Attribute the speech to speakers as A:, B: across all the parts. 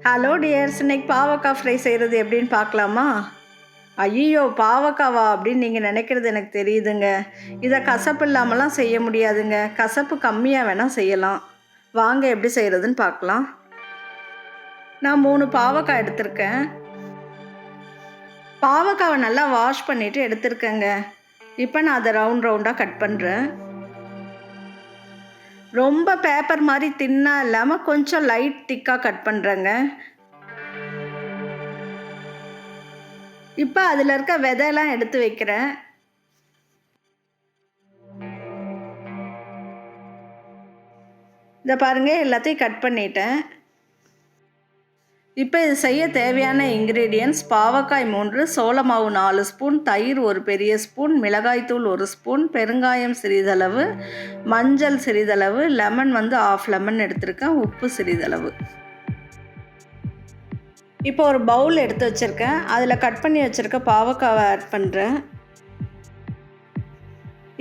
A: Hello tears, இன்னைக்கு பாவக்காய் fry செய்கிறது எப்படின்னு பார்க்கலாமா? ஐயோ, பாவக்காவா அப்படின்னு நீங்கள் நினைக்கிறது எனக்கு தெரியுதுங்க. இதை கசப்பு இல்லாமலாம் செய்ய முடியாதுங்க. கசப்பு கம்மியாக வேணால் செய்யலாம். வாங்க எப்படி செய்கிறதுன்னு பார்க்கலாம். நான் 3 பாவக்காய் எடுத்திருக்கேன். பாவக்காவை நல்லா வாஷ் பண்ணிவிட்டு எடுத்திருக்கேங்க. இப்போ நான் அதை ரவுண்டாக கட் பண்ணுறேன். ரொம்ப பேப்பர் மாதிரி தின்னாக இல்லாமல் கொஞ்சம் லைட் திக்காக கட் பண்ணுறேங்க. இப்போ அதில் இருக்க விதையெல்லாம் எடுத்து வைக்கிறேன். இதை பாருங்கள், எல்லாத்தையும் கட் பண்ணிட்டேன். இப்போ இது செய்ய தேவையான இன்க்ரீடியன்ட்ஸ்: பாவக்காய் 3, சோள மாவு 4 ஸ்பூன், தயிர் 1 பெரிய ஸ்பூன், மிளகாய்த்தூள் 1 ஸ்பூன், பெருங்காயம் சிறிதளவு, மஞ்சள் சிறிதளவு, லெமன் 1/2 லெமன் எடுத்திருக்கேன், உப்பு சிறிதளவு. இப்போ ஒரு பவுல் எடுத்து வச்சுருக்கேன். அதில் கட் பண்ணி வச்சுருக்க பாவக்காவை ஆட் பண்ணுறேன்.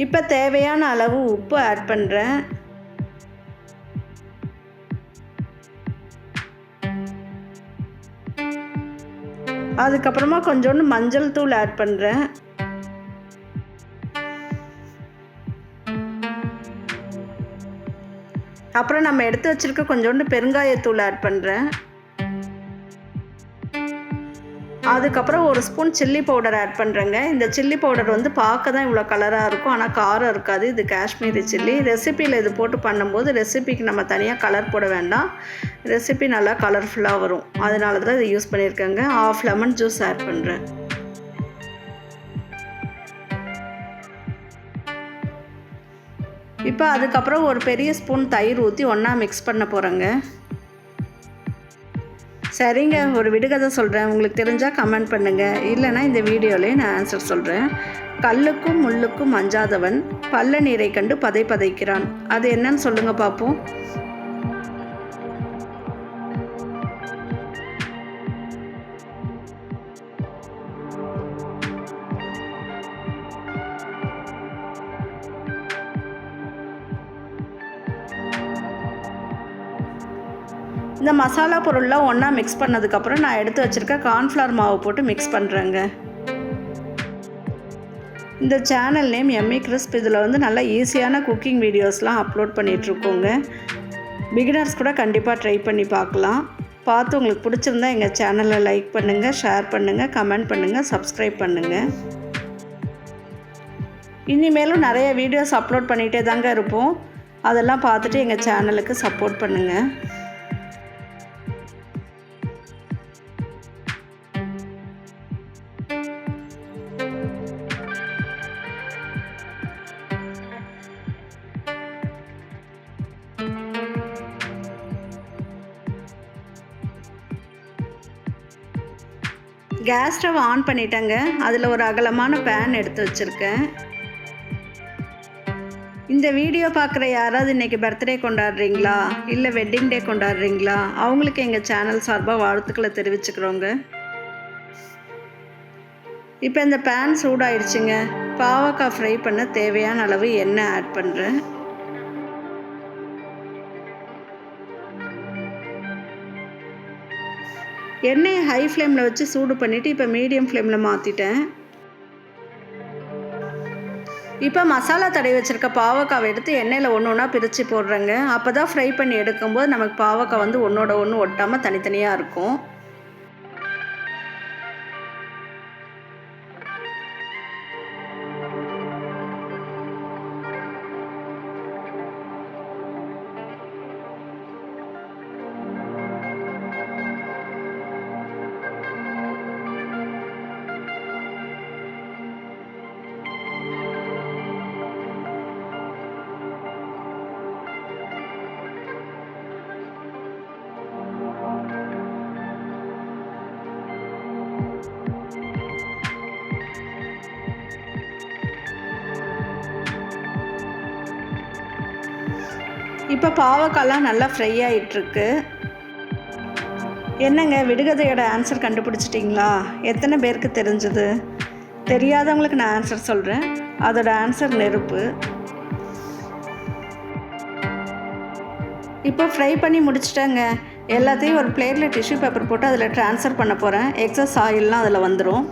A: இப்போ தேவையான அளவு உப்பு ஆட் பண்ணுறேன். அதுக்கப்புறமா கொஞ்சோண்டு மஞ்சள் தூள் ஆட் பண்ணுறேன். அப்புறம் நம்ம எடுத்து வச்சுருக்க கொஞ்சோண்டு பெருங்காயத்தூள் ஆட் பண்ணுறேன். அதுக்கப்புறம் 1 ஸ்பூன் சில்லி பவுடர் ஆட் பண்ணுறேங்க. இந்த சில்லி பவுடர் பார்க்க தான் இவ்வளோ கலராக இருக்கும், ஆனால் காரம் இருக்காது. இது காஷ்மீரி சில்லி. ரெசிப்பியில் இது போட்டு பண்ணும்போது ரெசிபிக்கு நம்ம தனியாக கலர் போட வேண்டாம். ரெசிபி நல்லா கலர்ஃபுல்லாக வரும். அதனால தான் இதை யூஸ் பண்ணியிருக்கேங்க. 1/2 லெமன் ஜூஸ் ஆட் பண்ணுறேன். இப்போ அதுக்கப்புறம் ஒரு பெரிய ஸ்பூன் தயிர் ஊற்றி ஒன்றா மிக்ஸ் பண்ண போகிறேங்க. சரிங்க, ஒரு விடுகதை சொல்கிறேன். உங்களுக்கு தெரிஞ்சால் கமெண்ட் பண்ணுங்கள். இல்லைனா இந்த வீடியோலேயே நான் ஆன்சர் சொல்கிறேன். கல்லுக்கும் முள்ளுக்கும் அஞ்சாதவன் பல்ல நீரை கண்டு பதைக்கிறான். அது என்னன்னு சொல்லுங்கள் பார்ப்போம். இந்த மசாலா பொருள்லாம் ஒன்றா மிக்ஸ் பண்ணதுக்கப்புறம் நான் எடுத்து வச்சுருக்க கார்ன்ஃப்ளவர் மாவு போட்டு மிக்ஸ் பண்ணுறேங்க. இந்த சேனல் நேம் எம்மி கிறிஸ்ப். இதில் நல்லா ஈஸியான குக்கிங் வீடியோஸ்லாம் அப்லோட் பண்ணிகிட்ருக்கோங்க. பிகினர்ஸ் கூட கண்டிப்பாக ட்ரை பண்ணி பார்க்கலாம். பார்த்து உங்களுக்கு பிடிச்சிருந்தா எங்கள் சேனலை லைக் பண்ணுங்கள், ஷேர் பண்ணுங்கள், கமெண்ட் பண்ணுங்கள், சப்ஸ்கிரைப் பண்ணுங்கள். இனிமேலும் நிறைய வீடியோஸ் அப்லோட் பண்ணிகிட்டே தாங்க இருப்போம். அதெல்லாம் பார்த்துட்டு எங்கள் சேனலுக்கு சப்போர்ட் பண்ணுங்கள். கேஸ் ஸ்டவ் ஆன் பண்ணிட்டேங்க. அதில் ஒரு அகலமான பேன் எடுத்து வச்சுருக்கேன். இந்த வீடியோ பார்க்குற யாராவது இன்றைக்கி பர்த்டே கொண்டாடுறீங்களா, இல்லை வெட்டிங் டே கொண்டாடுறீங்களா? அவங்களுக்கு எங்கள் சேனல் சார்பாக வாழ்த்துக்களை தெரிவிச்சுக்கிறோங்க. இப்போ இந்த பேன் சூடாயிடுச்சுங்க. பாவக்காய் ஃப்ரை பண்ண தேவையான அளவு எண்ணெய் ஆட் பண்ணுறேன். எண்ணெயை ஹை ஃப்ளேமில் வச்சு சூடு பண்ணிவிட்டு இப்போ மீடியம் ஃப்ளேமில் மாற்றிட்டேன். இப்போ மசாலா தடவி வச்சுருக்க பாவக்காவை எடுத்து எண்ணெயில் ஒன்றா பிரித்து போடுறேங்க. அப்போ தான் ஃப்ரை பண்ணி எடுக்கும்போது நமக்கு பாவக்காய் ஒன்றோட ஒன்று ஒட்டாமல் தனித்தனியாக இருக்கும். இப்போ பாவக்காய்லாம் நல்லா ஃப்ரை ஆகிட்டுருக்கு. என்னங்க, விடுகதையோட ஆன்சர் கண்டுபிடிச்சிட்டிங்களா? எத்தனை பேருக்கு தெரிஞ்சது? தெரியாதவங்களுக்கு நான் ஆன்சர் சொல்கிறேன். அதோட ஆன்சர் நெருப்பு. இப்போ ஃப்ரை பண்ணி முடிச்சிட்டேங்க. எல்லாத்தையும் ஒரு பிளேட்டில் டிஷ்யூ பேப்பர் போட்டு அதில் ட்ரான்ஸ்ஃபர் பண்ண போகிறேன். எக்ஸஸ் ஆயில்லாம் அதில் வந்துடும்.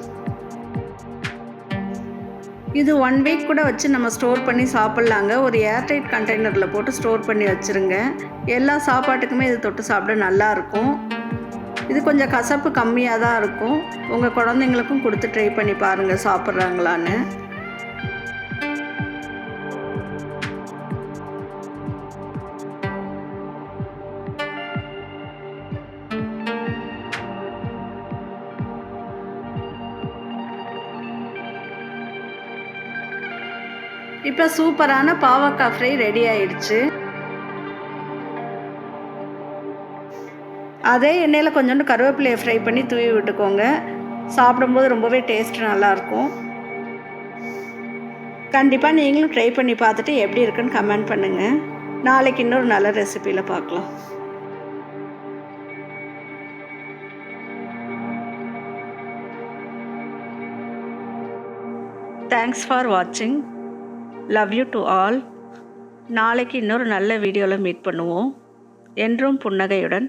A: இது 1 வீக் கூட வச்சு நம்ம ஸ்டோர் பண்ணி சாப்பிட்லாங்க. ஒரு ஏர்டைட் கண்டெய்னரில் போட்டு ஸ்டோர் பண்ணி வச்சுருங்க. எல்லா சாப்பாட்டுக்குமே இது தொட்டு சாப்பிட நல்லாயிருக்கும். இது கொஞ்சம் கசப்பு கம்மியாக தான் இருக்கும். உங்கள் குழந்தைங்களுக்கும் கொடுத்து ட்ரை பண்ணி பாருங்கள் சாப்பிட்றாங்களான்னு. இப்போ சூப்பரான பாவக்காய் ஃப்ரை ரெடி ஆயிடுச்சு. அதே எண்ணெயில் கொஞ்சோண்டு கருவேப்பிலையை ஃப்ரை பண்ணி தூவி விட்டுக்கோங்க. சாப்பிடும்போது ரொம்பவே டேஸ்ட் நல்லாயிருக்கும். கண்டிப்பாக நீங்களும் ட்ரை பண்ணி பார்த்துட்டு எப்படி இருக்குன்னு கமெண்ட் பண்ணுங்கள். நாளைக்கு இன்னொரு நல்ல ரெசிபியில் பார்க்கலாம். தேங்க்ஸ் ஃபார் வாட்சிங். Love you to all. நாளைக்கு இன்னொரு நல்ல வீடியோவில் மீட் பண்ணுவோம். என்றும் புன்னகையுடன்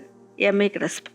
A: எம்ஏ கிறிஸ்ப்.